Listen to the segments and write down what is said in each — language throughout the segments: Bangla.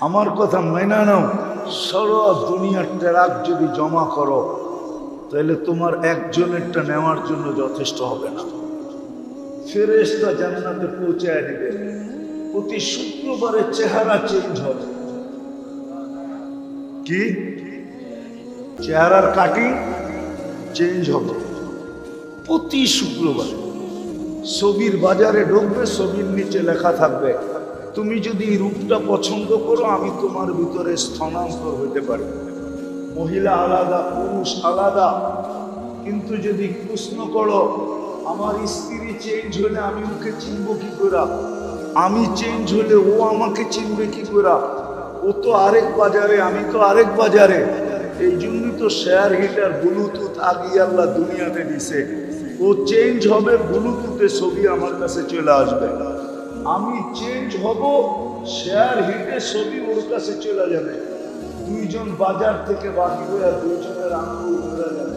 আমার কথা মেনে নাও, সারা দুনিয়ার ট্রাক যদি জমা করো তাহলে তোমার একজনেরটা নেওয়ার জন্য যথেষ্ট হবে না। ফেরেশতা জান্নাতে পৌঁছায় দিবে। প্রতি শুক্রবারে চেহারা চেঞ্জ হবে। কি চেহারার কাটিং চেঞ্জ হবে প্রতি শুক্রবার। ছবির বাজারে ঢুকবে, ছবির নিচে লেখা থাকবে, তুমি যদি এই রূপটা পছন্দ করো আমি তোমার ভিতরে স্থানান্তর হইতে পারি। মহিলা আলাদা, পুরুষ আলাদা। কিন্তু যদি প্রশ্ন করো আমার স্ত্রী চেঞ্জ হলে আমি ওকে চিনব কি করে, আমি চেঞ্জ হলে ও আমাকে চিনবে কি করে, ও তো আরেক বাজারে, আমি তো আরেক বাজারে। এই জন্যই তো শেয়ার হিটার ব্লুটুথ আগে আল্লাহ দুনিয়াতে দিছে। ও চেঞ্জ হবে, ব্লুটুথে ছবি আমার কাছে চলে আসবে। আমি চেঞ্জ হব, শেয়ার হিটে ছবি ওর কাছে চলে যাবে। দুইজন বাজার থেকে বাকি হয়ে দুইজনের আঙ্গুল ঘুরে যাবে।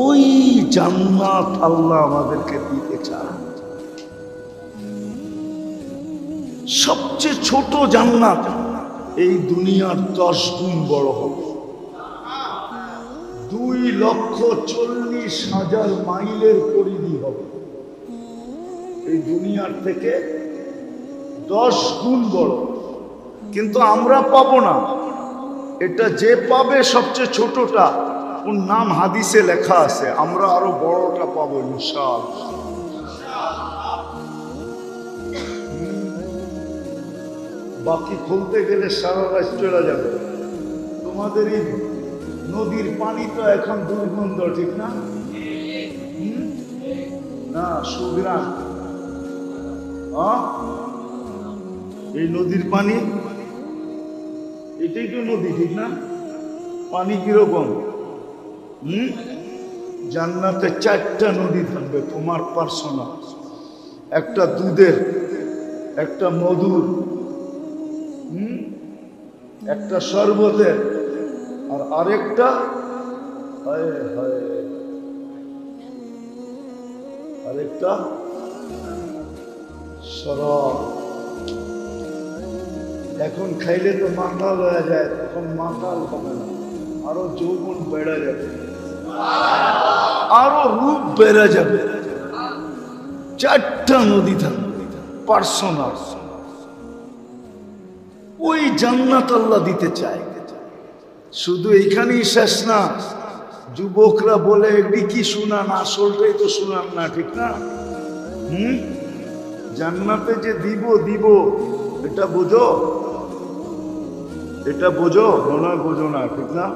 ওই জান্নাত আল্লাহ আমাদেরকে দিতে চান। সবচেয়ে ছোট জান্নাত এই দুনিয়ার 10 গুণ বড় হবে। 2,40,000 মাইলের পরিধি হবে। এই দুনিয়ার থেকে 10 গুণ বড়। কিন্তু আমরা পাবো না। এটা যে পাবে সবচেয়ে ছোটটা, ওর নাম হাদিসে লেখা আছে। আমরা আরো বড়টা পাবো ইনশাআল্লাহ। বাকি খুলতে গেলে সারা রাত চলে যাবে। তোমাদের এই নদীর পানি তো এখন দুর্গন্ধ, ঠিক না? না, সুগ্রাম। এই নদীর পানি, এটাই তো নদী, ঠিক না? পানি কিরকম? জান্নাতে 4টা নদী থাকবে তোমার পার্সোনাল। একটা দুধের, একটা মধুর, একটা শরবতের, আর আরেকটা আরেকটা শরাব। এখন খাইলে তো মাতাল হয়ে যায়, তখন মাতাল হবে না, আরো যৌবন বেড়ে যাবে, আরো রূপ বেড়ে যাবে। 4টা নদী থাকবে পার্সোনাল। ওই জান্নাত আল্লাহ দিতে চায়। শুধু এইখানেই শেষ না। যুবকরা বলে এটি কি শুনান, আসলটাই তো শুনান না, ঠিক না? জান্নাতে যে দিব দিব এটা বোঝো, এটা বোঝো, মনে হয় বোঝো না, ঠিক না?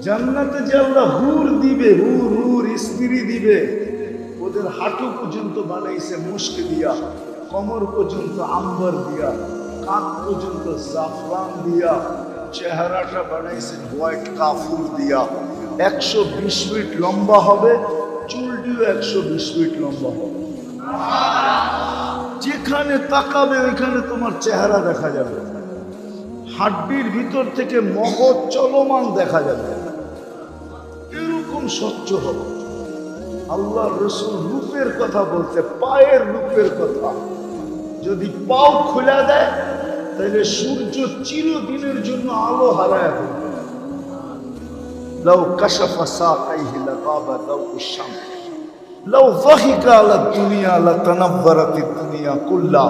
জান্নাতে যে আল্লাহ হুর দিবে, হুর হুর স্ত্রী দিবে। ওদের হাঁটু পর্যন্ত বানাইছে মুস্ক দিয়া, কমর পর্যন্ত আম্বার দিয়া, কাঁধ পর্যন্ত জাফরান দিয়া, চেহারাটা বানাইছে হোয়াইট কাফুর দিয়া। 120 ফিট লম্বা হবে, চুলটিও 120 ফিট লম্বা হবে। যেখানে তাকাবে ওইখানে তোমার চেহারা দেখা যাবে। হাড্ডির ভিতর থেকে মগজ চলমান দেখা যাবে। এরকম স্বচ্ছ হবে। আল্লাহ রসুল রূপের কথা বলতে, পায়ের রূপের কথা। যদি পাও খোলা দেয় তাহলে সূর্য চিরদিনের জন্য আলো হারায় ফেলবে। লাউ কাশাফা সাকাইহি লাগাবা দাউশ শামস, লাউ যাহিকা আলা দুনিয়া লাতানাব্বারাতিদ দুনিয়া কুল্লা।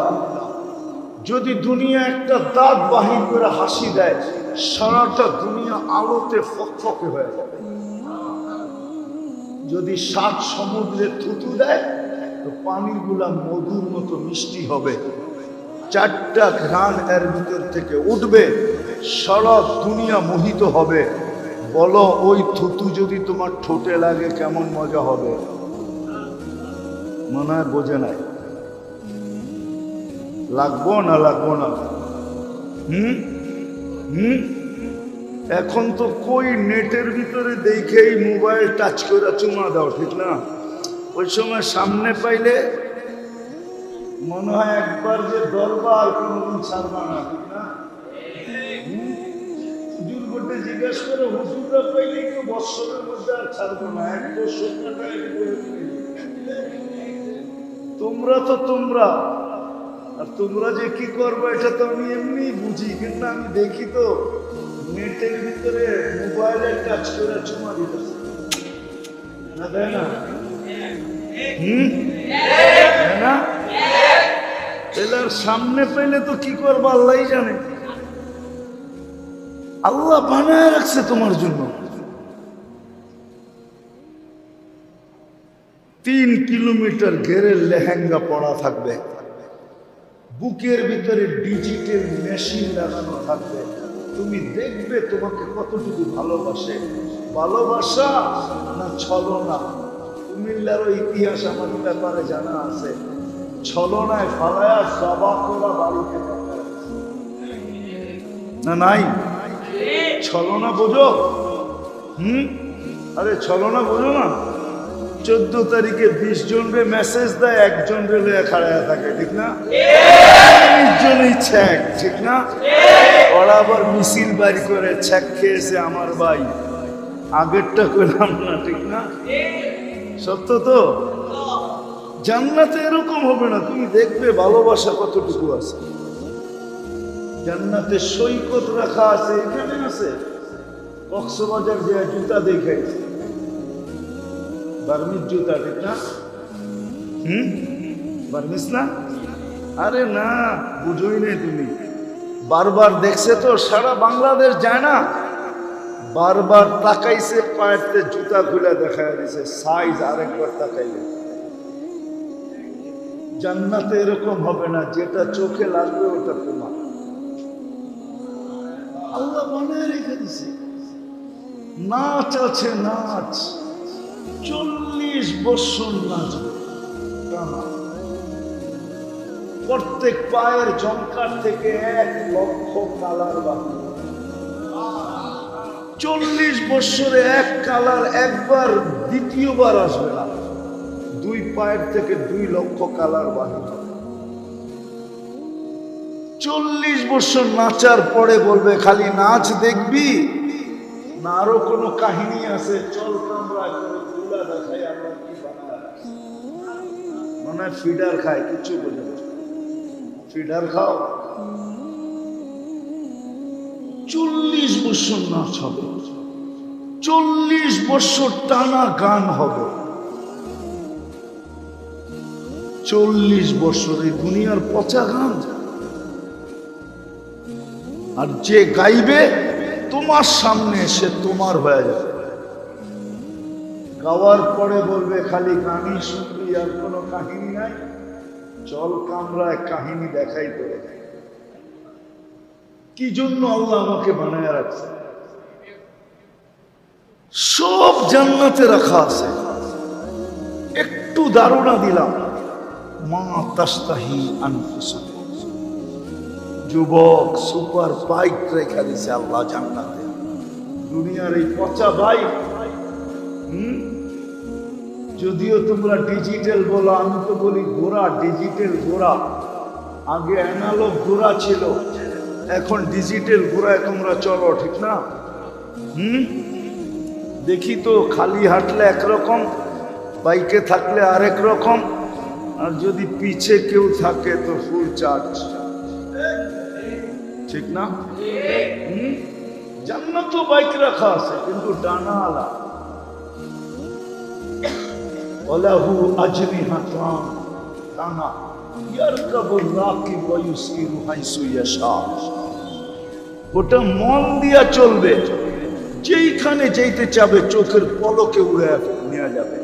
যদি দুনিয়া একটা দাঁত বাহির করে হাসি দেয়, সারাটা দুনিয়া আলোতে ফকফকে হয়ে যাবে। যদি 7 সমুদ্রে থুতু দেয় তো পানিগুলা মধুর মতো মিষ্টি হবে। 4টা ঘ্রাণ এর ভিতর থেকে উঠবে, সারা দুনিয়া মোহিত হবে। বলো ওই থুতু যদি তোমার ঠোঁটে লাগে কেমন মজা হবে? মনে হয় বোঝে নাই। লাগবো না, লাগবো না? এখন তো কই নেটের ভিতরে দেখেই মোবাইল টাচ করে চুমা দাও, ঠিক না? ওই সময় সামনে পাইলে মনে হয় একবার যে দরবার কোনদিন ছাড়বা না, ঠিক না? হুজুর গোটে জিজ্ঞেস করে, হুজুররা পাইলে তো বৎসরের মধ্যে আর ছাড়বো না, 1 বছর তোমরা তো তোমরা, আর তোমরা যে কি করবো এটা তো আমি এমনি বুঝি, কিন্তু আমি দেখি তো নেটের ভিতরে মোবাইলের টাচ করে চুমা দিতেছে না, দেয় না? না, এলার সামনে পেলে তো কি করবো আল্লাহ জানে। আল্লাহ বানায় রাখছে তোমার জন্য। 3 কিলোমিটার ঘেরের লেহেঙ্গা পরা থাকবে, বুকের ভিতরে ডিজিটাল মেশিন লাগানো থাকবে। তুমি দেখবে তোমাকে কতটুকু ভালোবাসে। ভালোবাসা না ছলনা? কুমিল্লার ইতিহাস আমার ব্যাপারে জানা আছে। ছলনায় ফালায়া সবা করা বাড়িতে না নাই? ছলনা বোঝো? আরে ছলনা বোঝো না? 14 তারিখে 20 জনরে মেসেজ দেয়, 1 জন রেলে খাড়ায় থাকে, ঠিক না? 20 জনই ছ্যাক, ঠিক না? ওরা আবার মিছিল বাড়ি করে ছ্যাক খেয়েছে আমার ভাই, আগেরটা করলাম না, ঠিক না? সত্য তো? জান্নাতে এরকম হবে না। তুমি দেখবে ভালোবাসা কতটুকু আছে। জান্নাতে সৈকত রাখা আছে, এখানে আছে। কক্সবাজার যে জুতা দেখাইছে, বার্মিজ জুতা, ঠিক না? বার্মিজ না? আরে না, বুঝোই নাই তুমি। বারবার দেখছে তো, সারা বাংলাদেশ যায় না, বারবার তাকাইছে, পায়েতে জুতা খুলে দেখা দিছে, সাইজ আরেকবার তাকাইলে। জান্নাতে এরকম হবে না, যেটা চোখে লাগবে ওটা তোমার। আল্লাহ বানায় রেখে দিছে। নাচ আছে, নাচ 40 বছর নাচবে টানা। প্রত্যেক পায়ের জঙ্কার থেকে 1 লক্ষ কালার বাকি। 40 বছরে 1 কালার একবার, দ্বিতীয়বার আসবে না। 2 পায়ের থেকে 2 লক্ষ কালার বাকি। 40 বছর নাচার পরে বলবে খালি নাচ দেখবি না আরো কোনো কাহিনী আছে? চল আমরা তুলা দেখাই, আমরা কি বানাই। মনে হয় ফিডার খায়, কিছু বোঝে না। ফিডার খাও। 40 বছর নাচ হবে, 40 বছর টানা গান হবে। 40 বছর এই দুনিয়ার পচা গান। আর যে গাইবে তোমার সামনে এসে তোমার হয়ে যাবে। গাওয়ার পরে বলবে খালি গানই শুনবি, আর কোনো কাহিনী নাই। চল কামরায় কাহিনী দেখাই করে। কি জন্য আল্লাহ আমাকে বানায় রাখছে? সব জান্নাতে রাখা আছে। একটু ধারণা দিলাম, মা তাস্তাহি আনফুসুহুম। যুবক সুপার বাইক রেখা দিছে আল্লাহ জান্নাতে। দুনিয়ার এই পচা বাইক, যদিও তোমরা ডিজিটাল বলো, আমি তো বলি ঘোড়া, ডিজিটাল ঘোড়া। আগে অ্যানালগ ঘোড়া ছিল, এখন ডিজিটাল ঘোড়ায় তোমরা চলো, ঠিক না? দেখি তো খালি হাঁটলে একরকম, বাইকে থাকলে আরেক রকম, আর যদি পিছে কেউ থাকে তো ফুল চার্জ, ঠিক না? জান্নাত বাইক রাখা আছে, কিন্তু ডানা আলা। ওয়ালাহু আজনিহাতান, ডানা। ইয়ারকাবুর রাকিব ওয়া ইউসিরু হাইসু ইয়াশা। ওটা মন দিয়া চলবে, যেইখানে যেতে চাবে চোখের পলকে উড়ে নিয়ে যাবে।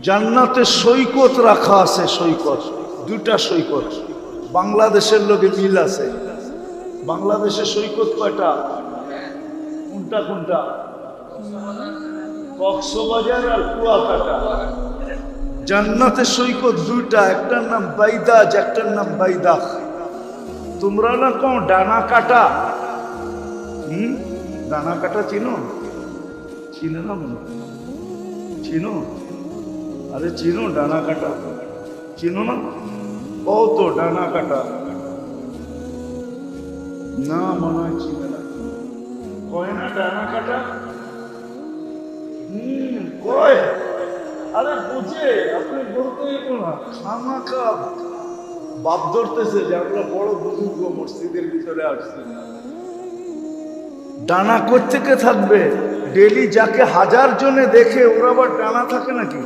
জান্নাতে সৈকত রাখা আছে, সৈকত, 2টা সৈকত। বাংলাদেশের লোকে মিল আছে। বাংলাদেশের সৈকত কয়টা? কোনটা কোনটা? কক্সবাজার আর কুয়াকাটা। জান্নাতের সৈকত 2টা, একটার নাম বাইদাজ, একটার নাম বাইদাখ। তোমরা না কও ডানা কাটা? ডানা কাটা চিনো? চিনো না? চিনো? আরে চিনো ডানা কাটা? চিনো না? কত ডানা কাটা? না মনে হয় চিনে না। কয় না ডানা কাটা? কয়। আরে বুঝে, আপনি বলতেই নিব না, খামাখা বাপ ধরতেছে যে আমরা বড় বুজুর্গ মসজিদের ভিতরে আসছি। ডানা কোত্থেকে থাকবে? ডেলি যাকে 1000 জনে দেখে ওরা আবার ডানা থাকে নাকি?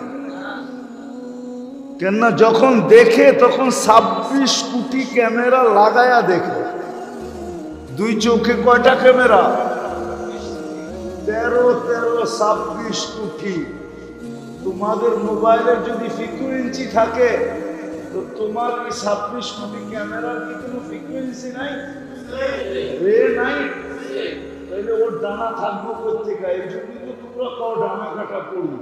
কেননা যখন দেখে তখন 26 কোটি ক্যামেরা লাগায়া দেখে। দুই চোখে কয়টা ক্যামেরা? 26 কোটি। তোমাদের মোবাইলের যদি ফ্রিকোয়েন্সি থাকে তো তোমার এই 26 কোটি ক্যামেরার কি কোনো ফ্রিকোয়েন্সি নাই? রে নাই? তাহলে ওর ডানা থাকবো কোথেকে? এই জন্যই তো তোমরা কাও ডানা কাটা পড়ি।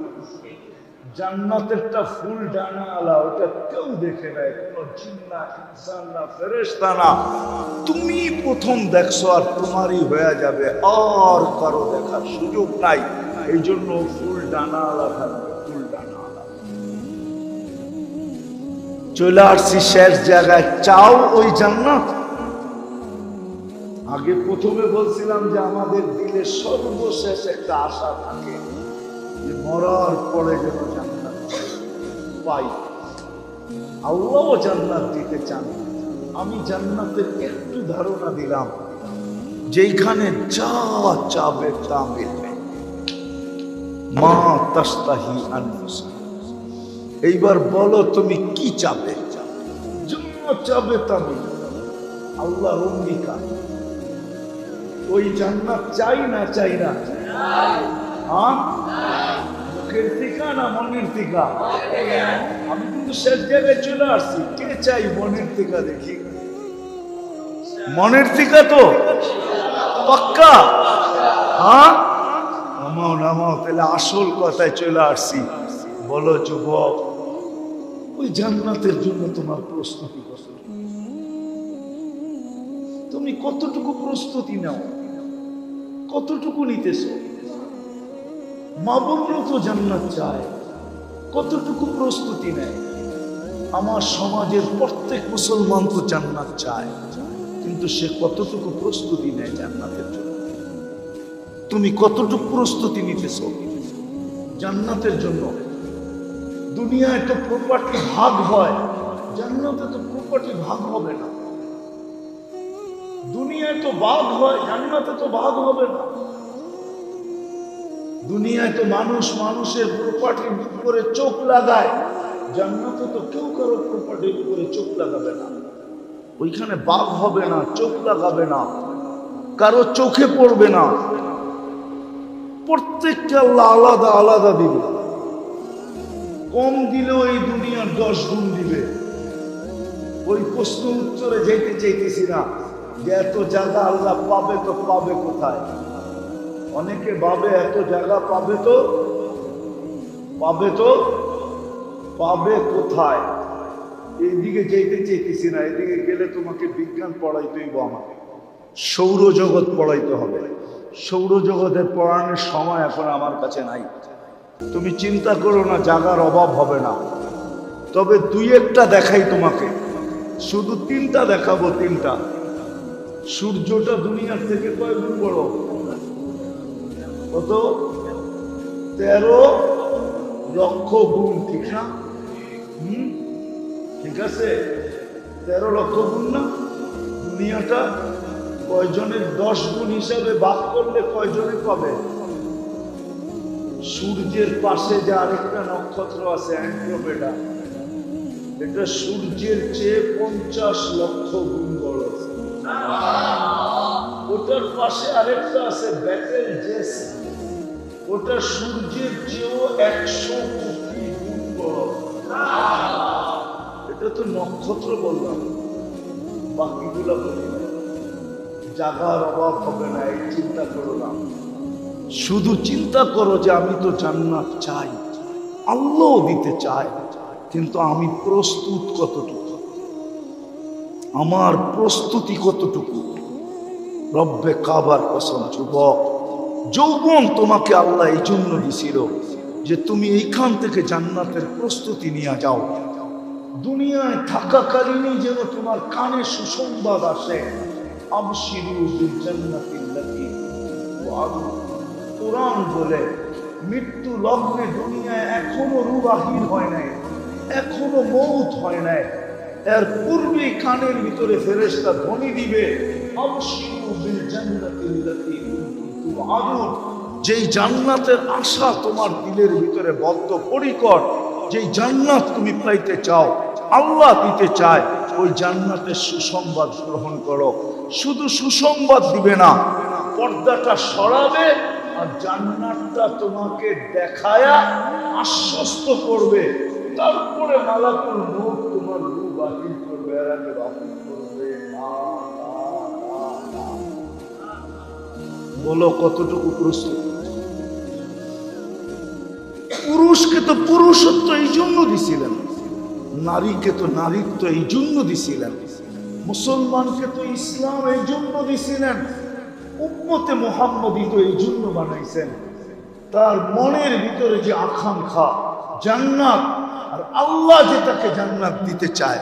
জান্নাতেরটা ফুল ডানা আলা, ওটা কেউ দেখে নাই, কোনো জিন না, ইনসান না, ফেরেশতা না। তুমি প্রথম দেখছো আর তোমারই হয়ে যাবে, আর কারো দেখার সুযোগ নাই। এই জন্য ফুল ডানা আলা থাকবে, ফুল ডানা আলা। চলে আসছি শেষ জায়গায়। চাও ওই জান্নাত? আগে প্রথমে বলছিলাম যে আমাদের দিলে সর্বশেষ একটা আশা থাকে যে মরার পরে যেন জান্নাত পাই। আল্লাহও জান্নাত দিতে চান। আমি জান্নাতের একটু ধারণা দিলাম, যেখানে যা চাবে তা মিলবে। মা তাস্তাহি আনফুসুহা। এইবার বলো তুমি কি চাবে? জান্নাত চাবে তা মিলবে। আল্লাহর অঙ্গীকার। ওই জান্নাত চাই না চাই না? মুখের টিকা না মনের টিকা? আমি কিন্তু শেষ জায়গায় চলে আসছি। কে চাই মনের টিকা? দেখি মনের টিকা তো পাক্কা। হ্যাঁ, নামাও নামাও। তাহলে আসল কথায় চলে আসছি। বলো যুবক, ওই জান্নাতের জন্য তোমার প্রস্তুতি কতটুকু? তুমি কতটুকু প্রস্তুতি নাও? কতটুকু নিতেছো? মা বোনও তো জান্নাত চায়, কতটুকু প্রস্তুতি নেয়? আমার সমাজের প্রত্যেক মুসলমান তো জান্নাত চায়, কিন্তু সে কতটুকু প্রস্তুতি নেয় জান্নাতের জন্য? তুমি কতটুকু প্রস্তুতি নিতেছো জান্নাতের জন্য? দুনিয়ায় তো প্রপার্টি ভাগ হয়, জান্নাতে তো প্রপার্টি ভাগ হবে না। দুনিয়ায় তো ভাগ হয়, জান্নাতে তো ভাগ হবে না। দুনিয়ায় তো মানুষ মানুষের প্রপার্টির উপরে চোখ লাগায়, জান্নাতে তো কেউ কারো প্রপার্টির উপরে চোখ লাগাবে না। ওইখানে ভাগ হবে না, চোখ লাগাবে না, কারো চোখে পড়বে না। প্রত্যেককে আল্লাহ আলাদা আলাদা দিবে। কম দিলেও এই দুনিয়ার 10 গুণ দিবে। ওই প্রশ্ন উত্তরে যেতে চাইতেছি না যে এত জায়গা আল্লাহ পাবে তো পাবে কোথায়? অনেকে ভাবে এত জায়গা পাবে তো পাবে কোথায়? এইদিকে যেতে চাইতেছি না। এদিকে গেলে তোমাকে বিজ্ঞান পড়াইতে হইব, আমাকে সৌরজগৎ পড়াইতে হবে। সৌরজগতের পড়ানোর সময় এখন আমার কাছে নাই। তুমি চিন্তা করো না, জায়গার অভাব হবে না। তবে 2-1টা দেখাই তোমাকে, শুধু 3টা দেখাবো। 3টা। সূর্যটা দুনিয়ার থেকে কয় গুণ বড়? কত? 13 লক্ষ গুণ। ঠিক না? ঠিক আছে, 13 লক্ষ গুণ না? দুনিয়াটা কয়জনের 10 গুণ হিসাবে ভাগ করলে কয়জনে পাবে? সূর্যের পাশে যে আরেকটা নক্ষত্র আছে অ্যান্ড্রোমেডা, এটা সূর্যের চেয়ে 50 লক্ষ গুণ বড়। ওটার পাশে আরেকটা আছে বেটেলজেস, ওটা সূর্যের চেয়েও 100 কোটি গুণ বড়। এটা তো নক্ষত্র বললাম, বাকিগুলো বলি না। জায়গার অভাব হবে না, এই চিন্তা করো না। শুধু চিন্তা করো যে আমি তো জান্নাত চাই, আল্লাহ দিতে চায়, কিন্তু আমি প্রস্তুত কতটুকু? আমার প্রস্তুতি কতটুকু? রব্বে কাবার কসম যুবক, যৌবন তোমাকে আল্লাহ এই জন্য দিছিল যে তুমি এইখান থেকে জান্নাতের প্রস্তুতি নিয়ে যাও। দুনিয়ায় থাকাকালীনই যেন তোমার কানে সুসংবাদ আসে, আবশিরু বিল জান্নাতিল্লাতী ওয়া'দু। কোরআন বলে মৃত্যু লগ্নে দুনিয়ায় এখনো রূহ বাহির হয় নাই, এখনো মৌত হয় নাই, এর পূর্বেই কানের ভিতরে ফেরেশতা ধ্বনি দিবে, আবশিরু বিল জান্নাতিল্লাতী কুনতুম তুআদুন। যেই জান্নাতের আশা তোমার দিলের ভিতরে বদ্ধপরিকর, যেই জান্নাত তুমি পাইতে চাও, আল্লাহ দিতে চায়, ওই জান্নাতের সুসংবাদ গ্রহণ করো। শুধু সুসংবাদ দিবে না, পর্দাটা সরাবে আর জান্নাতটা তোমাকে দেখায়া আশ্বস্ত করবে। তারপরে মালাকুল মউত তোমার রূহ বাতিল করবে, আর আগে বাতিল করবে না, না, না, না। বলো কতটুকু প্রস্তুত? পুরুষকে তো পুরুষত্ব এই জন্য দিছিলেন, নারীকে তো নারীত্ব এই জন্য দিছিলেন, মুসলমানকে তো ইসলাম এই জন্য দিছিলেন, উম্মতে মুহাম্মদী তো এই জন্য বানাইছেন। তার মনের ভিতরে যে আকাঙ্ক্ষা জান্নাত, আর আল্লাহ যে তাকে জান্নাত দিতে চায়,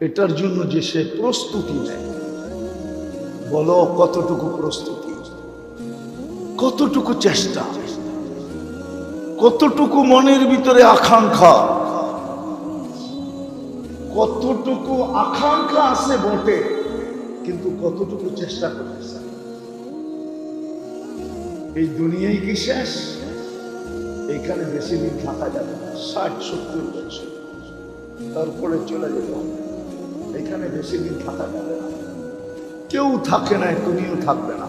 এটার জন্য যে সে প্রস্তুতি নেয়, বলো কতটুকু প্রস্তুতি, কতটুকু চেষ্টা, কতটুকু মনের ভিতরে আকাঙ্ক্ষা, কতটুকু আকাঙ্ক্ষা আছে বটে, কিন্তু কতটুকু চেষ্টা করতেছে। এই দুনিয়ায় কি শেষ? এইখানে বেশি দিন থাকা যাবে না, 60-70 বছর, তারপরে চলে যেতে হবে। এখানে বেশি দিন থাকা যাবে না, কেউ থাকে না, তুমিও থাকবে না।